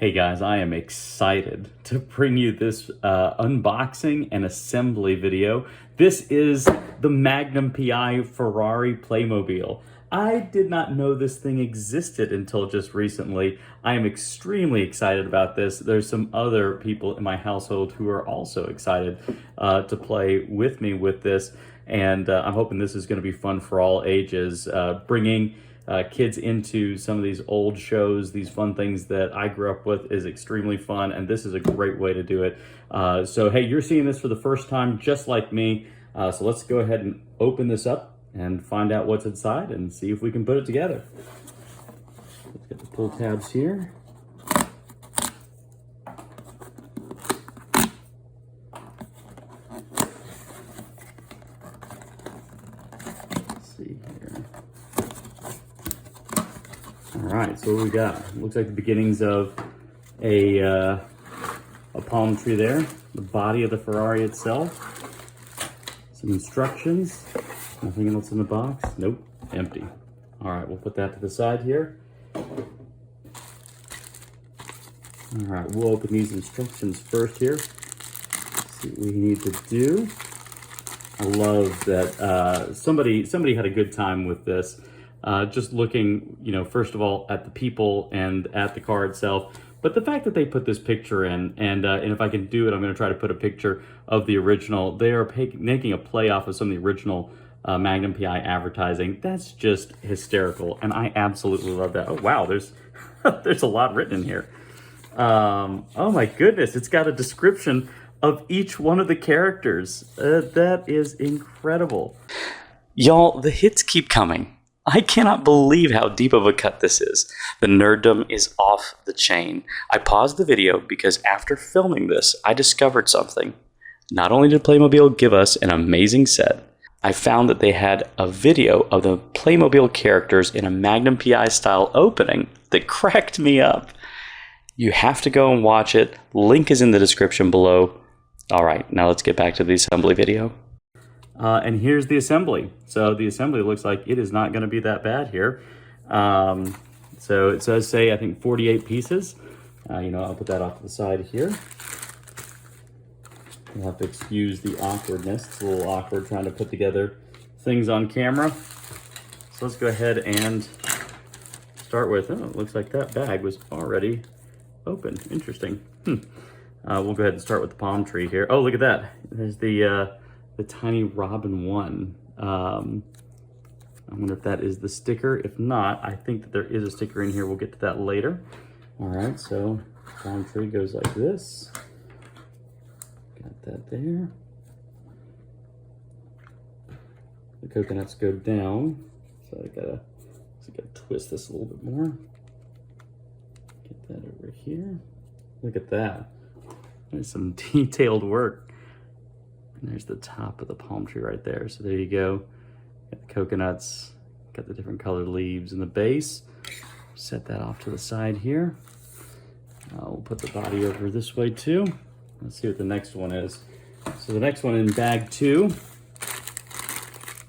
Hey guys, I am excited to bring you this unboxing and assembly video. This is the Magnum PI Ferrari Playmobil. I did not know this thing existed until just recently. I am extremely excited about this. There's some other people in my household who are also excited to play with me with this, and I'm hoping this is going to be fun for all ages, bringing kids into some of these old shows, these fun things that I grew up with is extremely fun, and this is a great way to do it. So hey, you're seeing this for the first time just like me, so let's go ahead and open this up and find out what's inside and see if we can put it together. Let's get the pull tabs here. Let's see here. All right, so what we got? Looks like the beginnings of a palm tree there, the body of the Ferrari itself, some instructions, nothing else in the box, nope, empty. All right, we'll put that to the side here. All right, we'll open these instructions first here, see what we need to do. I love that somebody had a good time with this. Just looking, first of all, at the people and at the car itself, but the fact that they put this picture in, and if I can do it, I'm going to try to put a picture of the original. They are making a play off of some of the original Magnum PI advertising. That's just hysterical, and I absolutely love that. Oh wow, there's there's a lot written in here. Oh my goodness, it's got a description of each one of the characters. That is incredible. Y'all, the hits keep coming. I cannot believe how deep of a cut this is. The nerddom is off the chain. I paused the video because after filming this, I discovered something. Not only did Playmobil give us an amazing set, I found that they had a video of the Playmobil characters in a Magnum PI style opening that cracked me up. You have to go and watch it. Link is in the description below. All right, now let's get back to the assembly video. And here's the assembly. So the assembly looks like it is not going to be that bad here. So it does say, I think, 48 pieces. I'll put that off to the side here. You'll have to excuse the awkwardness. It's a little awkward trying to put together things on camera. So let's go ahead and start with, oh, it looks like that bag was already open. Interesting. We'll go ahead and start with the palm tree here. Oh, look at that. There's the tiny Robin one. I wonder if that is the sticker. If not, I think that there is a sticker in here. We'll get to that later. All right, so palm tree goes like this. Got that there. The coconuts go down. So I gotta twist this a little bit more. Get that over here. Look at that. There's some detailed work. And there's the top of the palm tree right there. So there you go. Got the coconuts, got the different colored leaves in the base. Set that off to the side here. We'll put the body over this way too. Let's see what the next one is. So the next one in bag 2,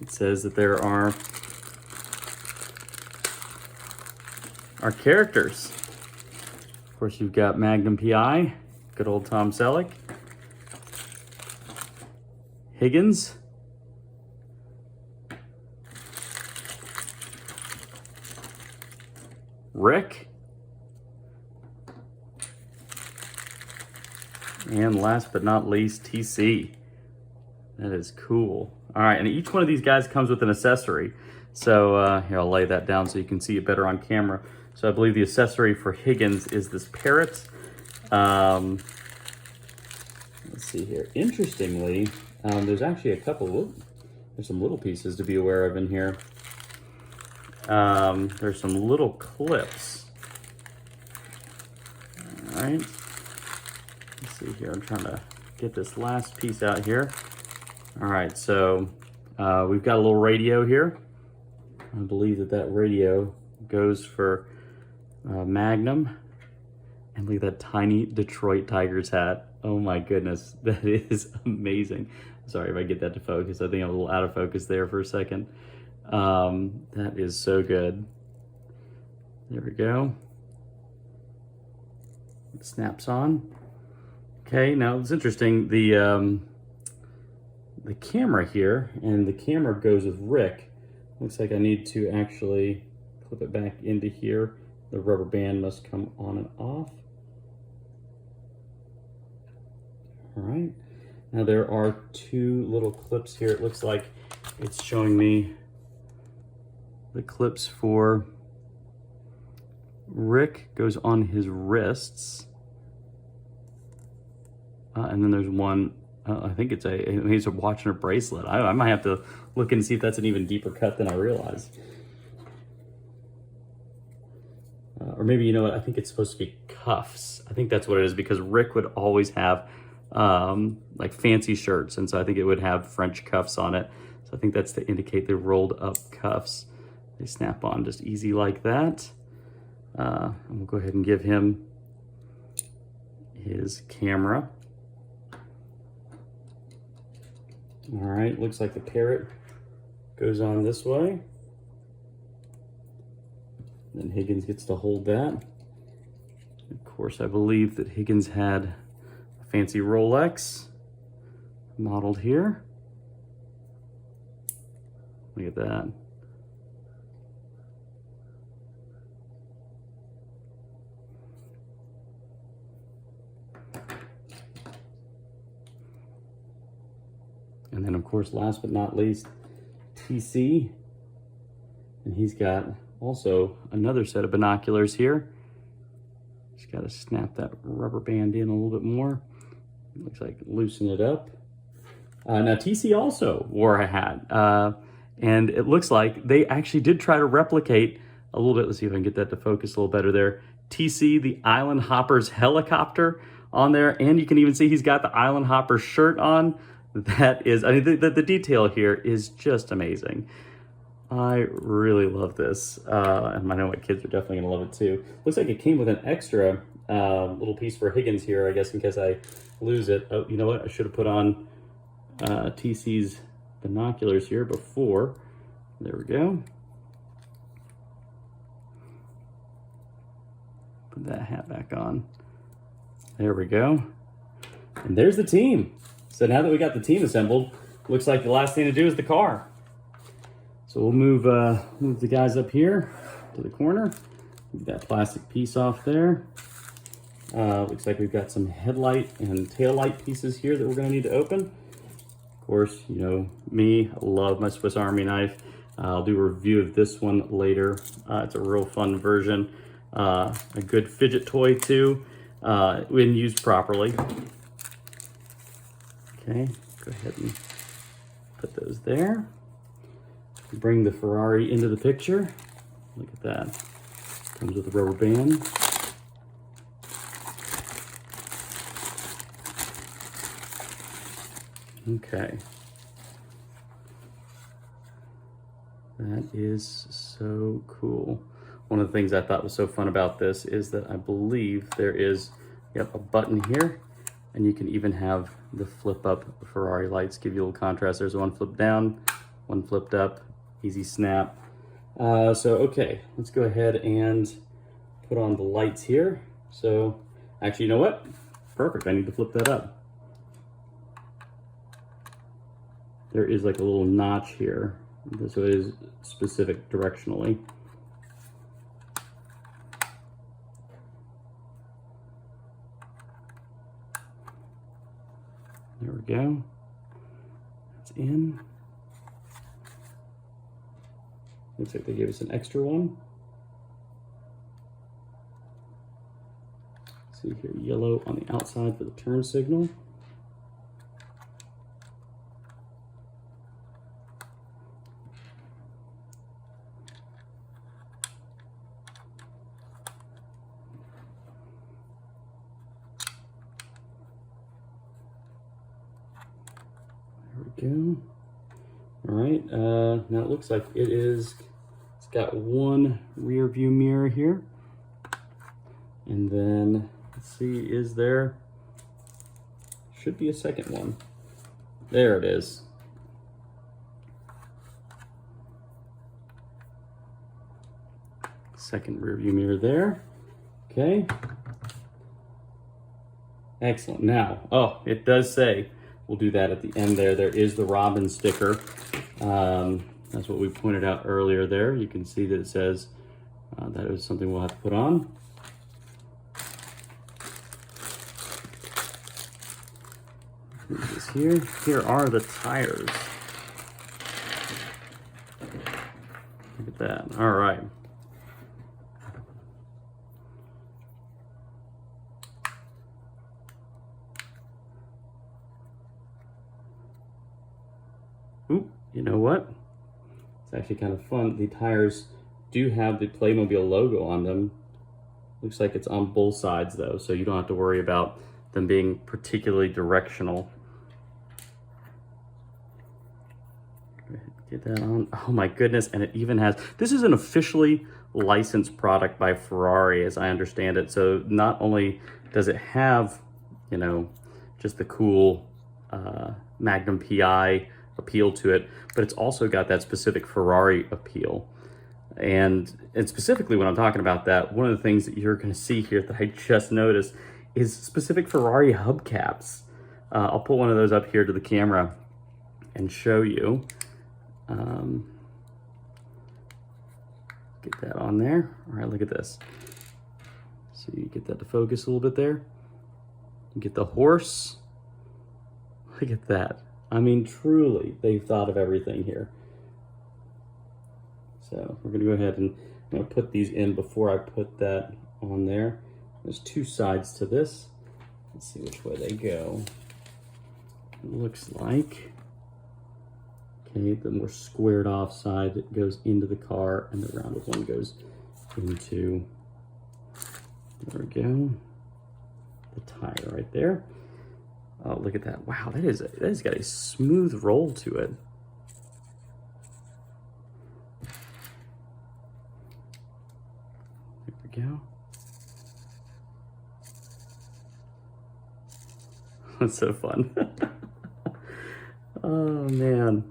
it says that there are our characters. Of course, you've got Magnum PI, good old Tom Selleck. Higgins, Rick, and last but not least, TC. That is cool. All right, and each one of these guys comes with an accessory. So here, I'll lay that down so you can see it better on camera. So I believe the accessory for Higgins is this parrot. Let's see here. Interestingly, there's actually a couple, there's some little pieces to be aware of in here. There's some little clips. All right. Let's see here. I'm trying to get this last piece out here. All right, so we've got a little radio here. I believe that radio goes for Magnum. And look at that tiny Detroit Tigers hat. Oh my goodness, that is amazing. Sorry if I get that to focus. I think I'm a little out of focus there for a second. That is so good. There we go. snaps on. Okay, now it's interesting, the camera here, and the camera goes with Rick. Looks like I need to actually clip it back into here. The rubber band must come on and off. All right, now there are two little clips here. It looks like it's showing me the clips for Rick goes on his wrists. And then there's one, I think he's watching a bracelet. I might have to look and see if that's an even deeper cut than I realized. Or maybe, you know what, I think it's supposed to be cuffs. I think that's what it is, because Rick would always have like fancy shirts, and so I think it would have French cuffs on it. So I think that's to indicate the rolled up cuffs. They snap on just easy like that. And we'll go ahead and give him his camera. All right, looks like the parrot goes on this way. Then Higgins gets to hold that. Of course, I believe that Higgins had a fancy Rolex modeled here. Look at that. And then, of course, last but not least, TC. And he's got also another set of binoculars here. Just got to snap that rubber band in a little bit more. Looks like loosen it up. Now, TC also wore a hat. And it looks like they actually did try to replicate a little bit. Let's see if I can get that to focus a little better there. TC, the Island Hoppers helicopter on there. And you can even see he's got the Island Hoppers shirt on. That is, I mean, the detail here is just amazing. I really love this. And I know my kids are definitely gonna love it too. Looks like it came with an extra little piece for Higgins here, I guess, in case I lose it. Oh, you know what? I should have put on TC's binoculars here before. There we go. Put that hat back on. There we go. And there's the team. So now that we got the team assembled, looks like the last thing to do is the car. So we'll move the guys up here to the corner. Move that plastic piece off there. Looks like we've got some headlight and tail light pieces here that we're gonna need to open. Of course, you know me, I love my Swiss Army knife. I'll do a review of this one later. It's a real fun version. A good fidget toy too, when used properly. Okay, go ahead and put those there. Bring the Ferrari into the picture. Look at that. Comes with a rubber band. Okay. That is so cool. One of the things I thought was so fun about this is that I believe there is, a button here, and you can even have the flip up Ferrari lights, give you a little contrast. There's one flipped down, one flipped up, easy snap. Okay, let's go ahead and put on the lights here. So actually, you know what? Perfect, I need to flip that up. There is like a little notch here, so it is specific directionally. There we go. It's in. Looks like they gave us an extra one. See here, yellow on the outside for the turn signal. There we go. All right, now it looks like it's got one rear view mirror here. And then, let's see, should be a second one. There it is. Second rear view mirror there. Okay. Excellent. Now, oh, it does say, we'll do that at the end there. There is the Robin sticker. That's what we pointed out earlier there. You can see that it says that is something we'll have to put on. Move this here. Here are the tires. Look at that. All right. Ooh, you know what? It's actually kind of fun. The tires do have the Playmobil logo on them. Looks like it's on both sides though, so you don't have to worry about them being particularly directional. Get that on. Oh my goodness, and it even has, this is an officially licensed product by Ferrari as I understand it. So not only does it have, you know, just the cool Magnum PI appeal to it, but it's also got that specific Ferrari appeal. And specifically when I'm talking about that, one of the things that you're gonna see here that I just noticed is specific Ferrari hubcaps. I'll put one of those up here to the camera and show you. Get that on there. All right, look at this. So you get that to focus a little bit there. You get the horse. Look at that. I mean, truly, they've thought of everything here. So we're gonna go ahead and I'm gonna put these in before I put that on there. There's two sides to this. Let's see which way they go. It looks like, okay, the more squared off side that goes into the car and the rounded one goes into, there we go, the tire right there. Oh, look at that. Wow, that has got a smooth roll to it. There we go. That's so fun. Oh, man.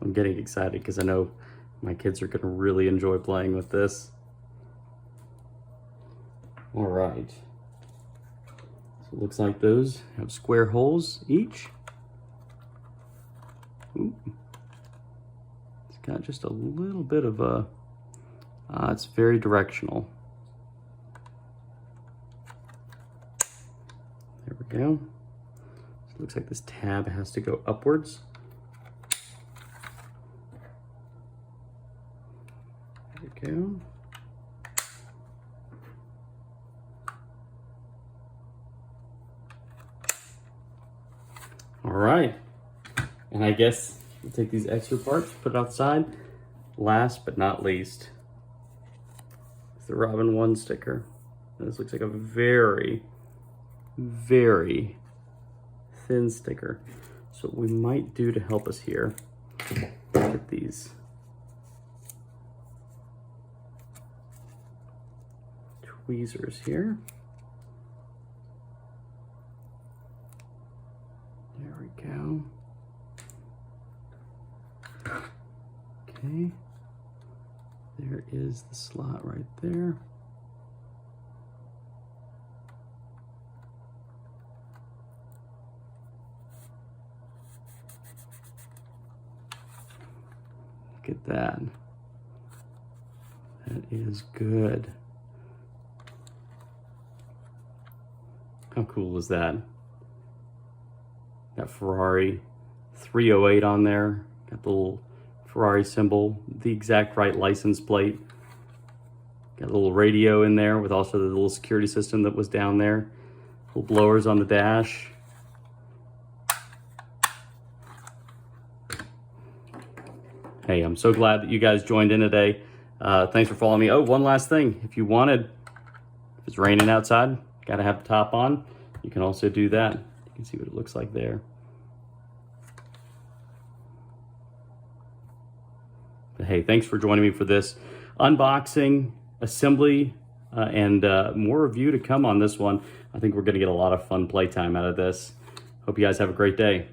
I'm getting excited because I know my kids are going to really enjoy playing with this. All right. So it looks like those have square holes each. Ooh. It's got just a little bit of a, it's very directional. There we go. So it looks like this tab has to go upwards. There we go. All right. And I guess we'll take these extra parts, put it outside. Last but not least, it's the Robin 1 sticker. And this looks like a very, very thin sticker. So what we might do to help us here, get these tweezers here. There we go. Okay. There is the slot right there. Look at that. That is good. How cool is that? Got Ferrari 308 on there. Got the little Ferrari symbol, the exact right license plate. Got a little radio in there with also the little security system that was down there. Little blowers on the dash. Hey, I'm so glad that you guys joined in today. Thanks for following me. Oh, one last thing. If it's raining outside, gotta have the top on, you can also do that. You can see what it looks like there. But hey, thanks for joining me for this unboxing, assembly, and more review to come on this one. I think we're going to get a lot of fun playtime out of this. Hope you guys have a great day.